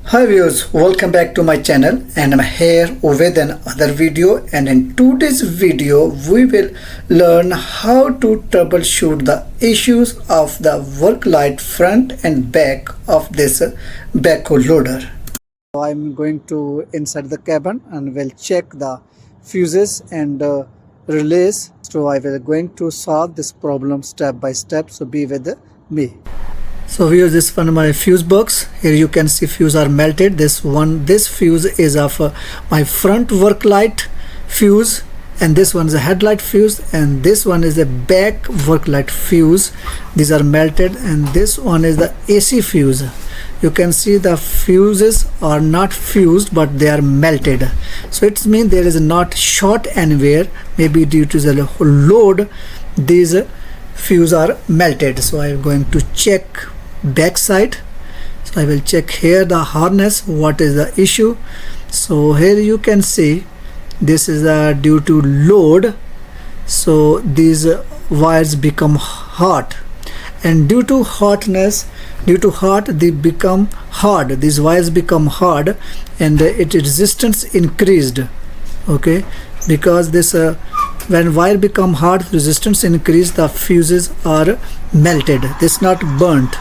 Hi viewers, welcome back to my channel, and I'm here with another video, and in today's video we will learn how to troubleshoot the issues of the work light front and back of this backhoe loader. So I'm going to inside the cabin and will check the fuses and relays. So I will going to solve this problem step by step, so be with me. So here is this one my fuse box. Here you can see fuse are melted. This fuse is of my front work light fuse, and this one is a headlight fuse, and this one is a back work light fuse. These are melted, and this one is the AC fuse. You can see the fuses are not fused, but they are melted. So it means there is not short anywhere. Maybe due to the load, these fuse are melted. So I am going to check back side. So I will check here the harness, what is the issue. So here you can see this is due to load. So these wires become hot, and due to hot they become hard. These wires become hard, and its resistance increased. Okay, because this when wire become hard, resistance increase, the fuses are melted. This not burnt.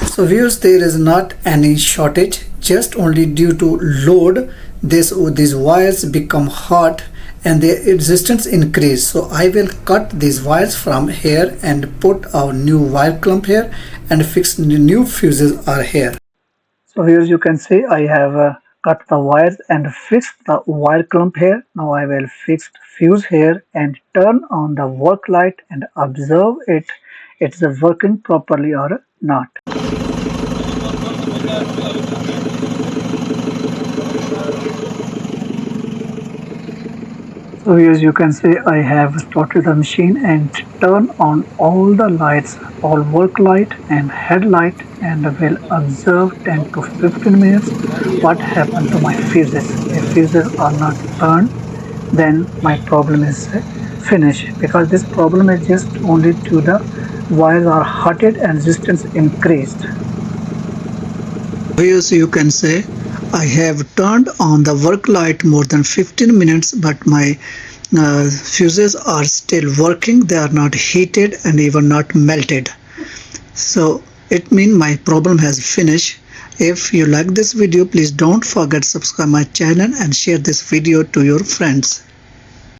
So viewers, there is not any shortage, just only due to load these wires become hot and their resistance increase. So I will cut these wires from here and put our new wire clump here and fix the new fuses are here. So here you can see I have cut the wires and fixed the wire clump here. Now I will fix fuse here and turn on the work light and observe it's working properly or not. So as you can see, I have started the machine and turn on all the lights, all work light and headlight, and will observe 10 to 15 minutes what happened to my fuses. If fuses are not burned, then my problem is finished, because this problem is just only to the wires are hotted and resistance increased. Here you can say I have turned on the work light more than 15 minutes, but my fuses are still working. They are not heated and even not melted. So it means my problem has finished. If you like this video, please don't forget to subscribe my channel and share this video to your friends.